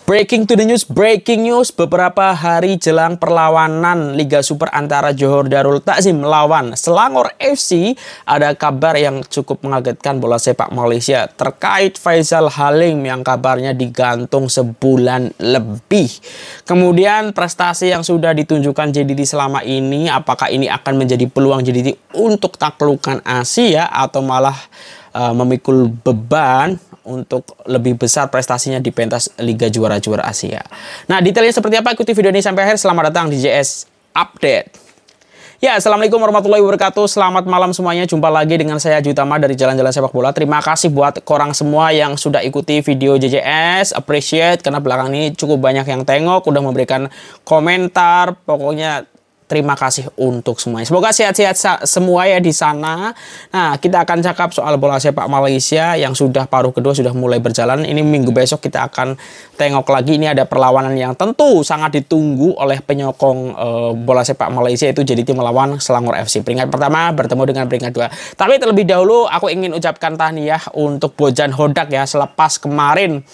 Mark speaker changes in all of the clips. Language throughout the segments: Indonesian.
Speaker 1: Breaking news, beberapa hari jelang perlawanan Liga Super antara Johor Darul Takzim melawan Selangor FC, ada kabar yang cukup mengagetkan bola sepak Malaysia terkait Faisal Halim yang kabarnya digantung sebulan lebih. Kemudian prestasi yang sudah ditunjukkan JDT selama ini, apakah ini akan menjadi peluang JDT untuk taklukan Asia atau malah memikul beban untuk lebih besar prestasinya di pentas Liga Juara-Juara Asia. Nah, detailnya seperti apa? Ikuti video ini sampai akhir. Selamat datang di JS Update. Ya, Assalamualaikum warahmatullahi wabarakatuh. Selamat malam semuanya. Jumpa lagi dengan saya Jutama dari Jalan-Jalan Sepak Bola. Terima kasih buat korang semua yang sudah ikuti video JJS. Appreciate, karena belakang ini cukup banyak yang tengok, udah memberikan komentar. Pokoknya terima kasih untuk semuanya. Semoga sehat-sehat semua ya di sana. Nah, kita akan cakap soal bola sepak Malaysia yang sudah paruh kedua sudah mulai berjalan. Ini minggu besok kita akan tengok lagi. Ini ada perlawanan yang tentu sangat ditunggu oleh penyokong bola sepak Malaysia, itu JDT melawan Selangor FC. Peringkat pertama bertemu dengan peringkat dua. Tapi terlebih dahulu aku ingin ucapkan tahniah untuk Bojan Hodak ya, selepas kemarin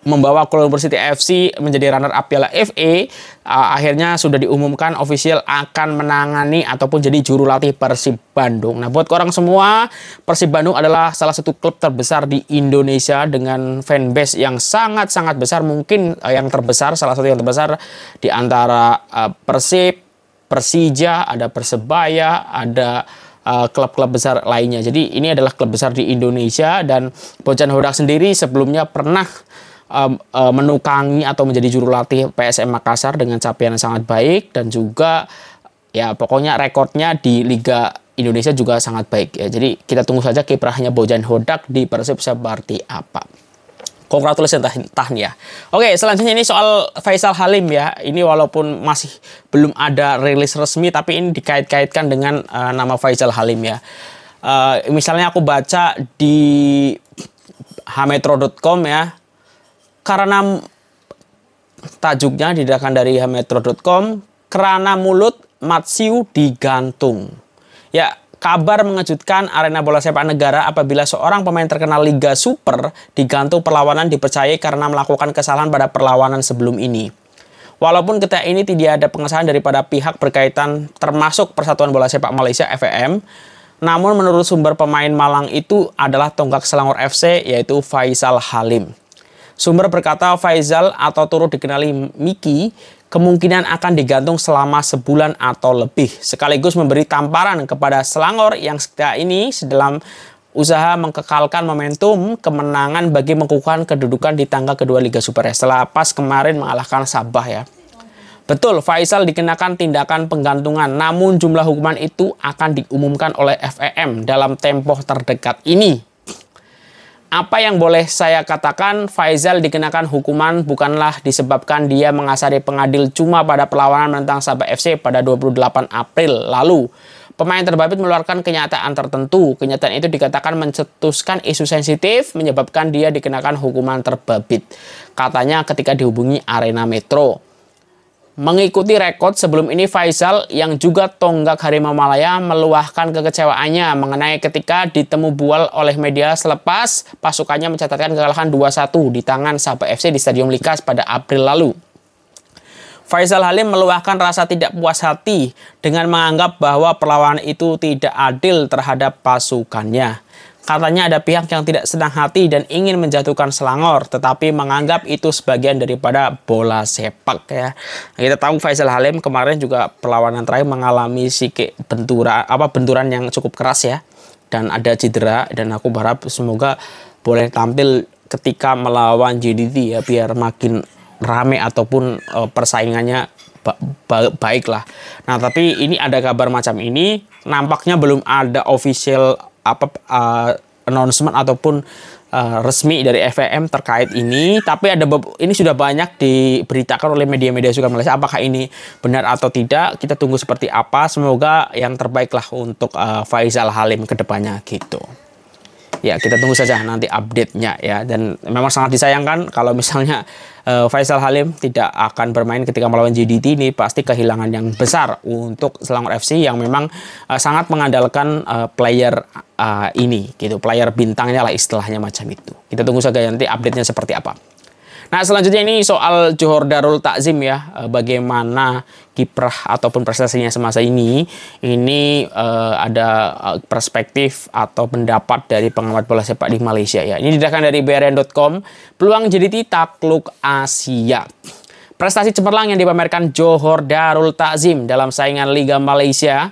Speaker 1: membawa Kuala Lumpur City FC menjadi runner up Piala FA, akhirnya sudah diumumkan official akan menangani ataupun jadi juru latih Persib Bandung. Nah, buat korang semua, Persib Bandung adalah salah satu klub terbesar di Indonesia dengan fanbase yang sangat-sangat besar, mungkin yang terbesar, salah satu yang terbesar di antara Persib, Persija, ada Persebaya, ada klub-klub besar lainnya. Jadi ini adalah klub besar di Indonesia, dan Bojan Hodak sendiri sebelumnya pernah menukangi atau menjadi juru latih PSM Makassar dengan capaian yang sangat baik, dan juga ya pokoknya rekornya di Liga Indonesia juga sangat baik ya. Jadi kita tunggu saja kiprahnya Bojan Hodak di Persib seperti apa. Congratulations tahniah. Oke, selanjutnya ini soal Faisal Halim ya. Ini walaupun masih belum ada rilis resmi, tapi ini dikait-kaitkan dengan nama Faisal Halim ya. Misalnya aku baca di hametro.com ya, karena tajuknya didatangkan dari hametro.com, kerana mulut Matsiu digantung. Ya, kabar mengejutkan arena bola sepak negara apabila seorang pemain terkenal Liga Super digantung perlawanan dipercayai karena melakukan kesalahan pada perlawanan sebelum ini. Walaupun ketika ini tidak ada pengesahan daripada pihak berkaitan termasuk Persatuan Bola Sepak Malaysia FAM, namun menurut sumber pemain Malang itu adalah tonggak Selangor FC, yaitu Faisal Halim. Sumber berkata Faisal atau turut dikenali Miki kemungkinan akan digantung selama sebulan atau lebih, sekaligus memberi tamparan kepada Selangor yang setelah ini dalam usaha mengkekalkan momentum kemenangan bagi mengukuhkan kedudukan di tangga kedua Liga Super setelah pas kemarin mengalahkan Sabah ya. Betul, Faisal dikenakan tindakan penggantungan, namun jumlah hukuman itu akan diumumkan oleh FAM dalam tempo terdekat ini. Apa yang boleh saya katakan, Faisal dikenakan hukuman bukanlah disebabkan dia mengasari pengadil cuma pada perlawanan menentang Sabah FC pada 28 April lalu. Pemain terbabit mengeluarkan kenyataan tertentu. Kenyataan itu dikatakan mencetuskan isu sensitif menyebabkan dia dikenakan hukuman terbabit. Katanya ketika dihubungi Arena Metro. Mengikuti rekod sebelum ini, Faisal yang juga tonggak Harimau Malaya meluahkan kekecewaannya mengenai ketika ditemu bual oleh media selepas pasukannya mencatatkan kekalahan 2-1 di tangan Sabah FC di Stadion Likas pada April lalu. Faisal Halim meluahkan rasa tidak puas hati dengan menganggap bahwa perlawanan itu tidak adil terhadap pasukannya. Katanya ada pihak yang tidak senang hati dan ingin menjatuhkan Selangor, tetapi menganggap itu sebagian daripada bola sepak ya. Nah, kita tahu Faisal Halim kemarin juga perlawanan terakhir mengalami benturan yang cukup keras ya, dan ada cedera, dan aku berharap semoga boleh tampil ketika melawan JDT ya, biar makin rame ataupun persaingannya baik lah. Nah, tapi ini ada kabar macam ini, nampaknya belum ada official announcement ataupun resmi dari FAM terkait ini, tapi ini sudah banyak diberitakan oleh media-media juga Malaysia. Apakah ini benar atau tidak, kita tunggu seperti apa. Semoga yang terbaik lah untuk Faisal Halim ke depannya gitu. Ya, kita tunggu saja nanti update-nya ya. Dan memang sangat disayangkan kalau misalnya Faisal Halim tidak akan bermain ketika melawan JDT. Ini pasti kehilangan yang besar untuk Selangor FC yang memang sangat mengandalkan player ini gitu, player bintangnya lah istilahnya macam itu. Kita tunggu saja nanti update-nya seperti apa. Nah, selanjutnya ini soal Johor Darul Takzim ya, bagaimana kiprah ataupun prestasinya semasa ini ada perspektif atau pendapat dari pengamat bola sepak di Malaysia ya. Ini didatangkan dari BRN.com, peluang JDT takluk Asia. Prestasi cemerlang yang dipamerkan Johor Darul Takzim dalam saingan Liga Malaysia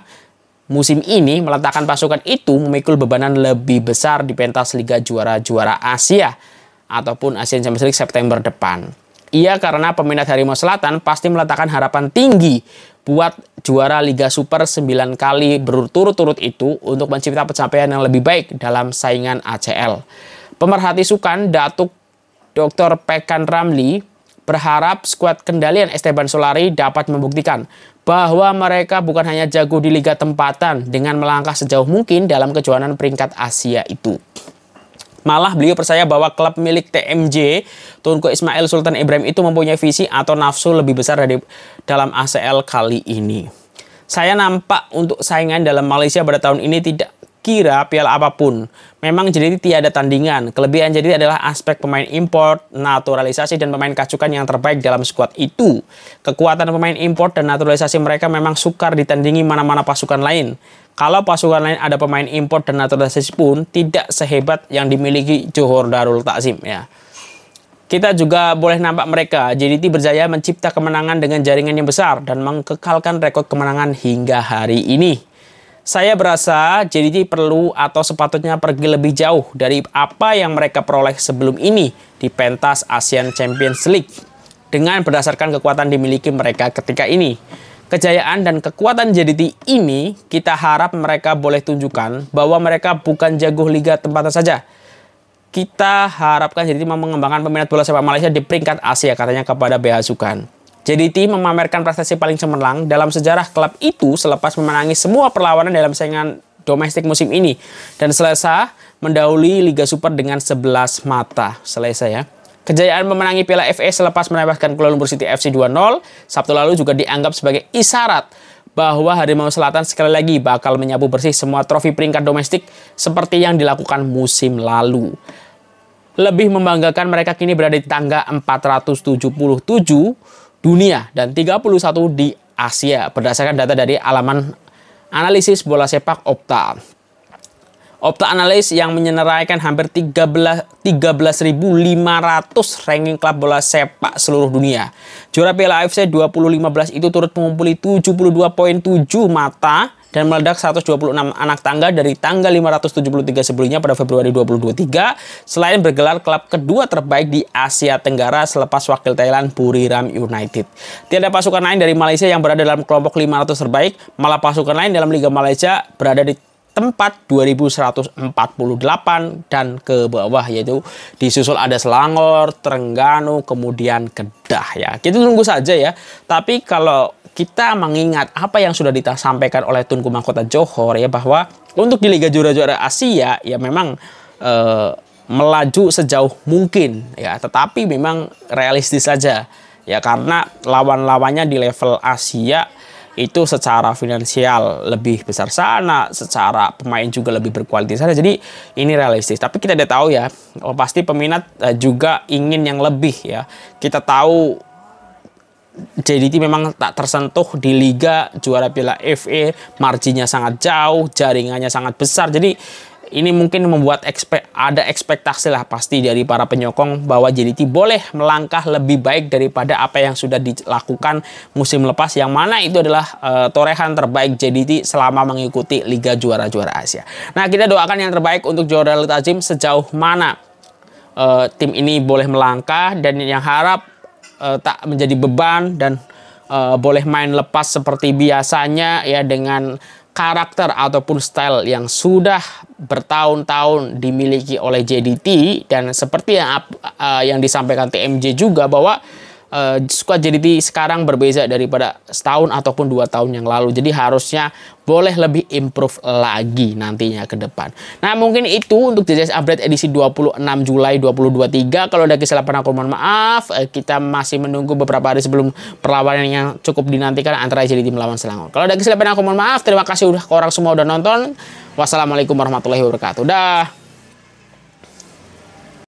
Speaker 1: musim ini meletakkan pasukan itu memikul bebanan lebih besar di pentas Liga Juara-Juara Asia ataupun Asian Champions League September depan. Ia karena peminat Harimau Selatan pasti meletakkan harapan tinggi buat juara Liga Super 9 kali berturut-turut itu untuk mencipta pencapaian yang lebih baik dalam saingan ACL. Pemerhati sukan Datuk Dr. Pekan Ramli berharap skuad kendalian Esteban Solari dapat membuktikan bahwa mereka bukan hanya jago di liga tempatan dengan melangkah sejauh mungkin dalam kejuaraan peringkat Asia itu. Malah beliau percaya bahwa klub milik TMJ, Tunku Ismail Sultan Ibrahim itu mempunyai visi atau nafsu lebih besar dari dalam ACL kali ini. Saya nampak untuk saingan dalam Malaysia pada tahun ini tidak kira piala apapun. Memang JDT tiada tandingan. Kelebihan JDT adalah aspek pemain import, naturalisasi, dan pemain kacukan yang terbaik dalam skuad itu. Kekuatan pemain import dan naturalisasi mereka memang sukar ditandingi mana-mana pasukan lain. Kalau pasukan lain ada pemain import dan naturalisasi pun tidak sehebat yang dimiliki Johor Darul Takzim ya. Kita juga boleh nampak mereka JDT berjaya mencipta kemenangan dengan jaringan yang besar dan mengekalkan rekor kemenangan hingga hari ini. Saya berasa JDT perlu atau sepatutnya pergi lebih jauh dari apa yang mereka peroleh sebelum ini di pentas Asian Champions League dengan berdasarkan kekuatan dimiliki mereka ketika ini. Kejayaan dan kekuatan JDT ini kita harap mereka boleh tunjukkan bahwa mereka bukan jago liga tempatan saja. Kita harapkan JDT mengembangkan peminat bola sepak Malaysia di peringkat Asia, katanya kepada BH Sukan. JDT memamerkan prestasi paling cemerlang dalam sejarah klub itu selepas memenangi semua perlawanan dalam saingan domestik musim ini dan selesai mendahului Liga Super dengan 11 mata. Selesai ya. Kejayaan memenangi Piala FA selepas menewaskan Kuala Lumpur City FC 2-0 Sabtu lalu juga dianggap sebagai isyarat bahwa Harimau Selatan sekali lagi bakal menyapu bersih semua trofi peringkat domestik seperti yang dilakukan musim lalu. Lebih membanggakan mereka kini berada di tangga 477 dunia dan 31 di Asia berdasarkan data dari alaman analisis bola sepak Opta. Opta Analyst yang menyenaraikan hampir 13.500 ranking klub bola sepak seluruh dunia. Juara Piala AFC 2015 itu turut mengumpuli 72.7 mata dan meledak 126 anak tangga dari tangga 573 sebelumnya pada Februari 2023 selain bergelar klub kedua terbaik di Asia Tenggara selepas wakil Thailand Buriram United. Tiada pasukan lain dari Malaysia yang berada dalam kelompok 500 terbaik, malah pasukan lain dalam Liga Malaysia berada di tempat 2148 dan ke bawah, yaitu disusul ada Selangor, Terengganu, kemudian Kedah ya. Kita tunggu saja ya. Tapi kalau kita mengingat apa yang sudah disampaikan oleh Tunku Mahkota Johor ya, bahwa untuk di Liga Juara-Juara Asia ya memang melaju sejauh mungkin ya, tetapi memang realistis saja ya, karena lawan-lawannya di level Asia itu secara finansial lebih besar sana, secara pemain juga lebih berkualitas sana. Jadi ini realistis. Tapi kita udah tahu ya, pasti peminat juga ingin yang lebih ya. Kita tahu JDT memang tak tersentuh di Liga Juara Piala FA, marginnya sangat jauh, jaringannya sangat besar. Jadi ini mungkin membuat ada ekspektasi lah pasti dari para penyokong bahwa JDT boleh melangkah lebih baik daripada apa yang sudah dilakukan musim lepas, yang mana itu adalah torehan terbaik JDT selama mengikuti Liga Juara-Juara Asia. Nah, kita doakan yang terbaik untuk Johor Darul Takzim sejauh mana tim ini boleh melangkah, dan yang harap tak menjadi beban dan boleh main lepas seperti biasanya ya, dengan karakter ataupun style yang sudah bertahun-tahun dimiliki oleh JDT, dan seperti yang disampaikan TMJ juga bahwa skuad JDT sekarang berbeda daripada setahun ataupun 2 tahun yang lalu. Jadi harusnya boleh lebih improve lagi nantinya ke depan. Nah, mungkin itu untuk JJS Update edisi 26 Julai 2023. Kalau ada kesalahan aku mohon maaf. Kita masih menunggu beberapa hari sebelum perlawanan yang cukup dinantikan antara JDT melawan Selangor. Kalau ada kesalahan aku mohon maaf. Terima kasih orang semua udah nonton. Wassalamualaikum warahmatullahi wabarakatuh. Dah.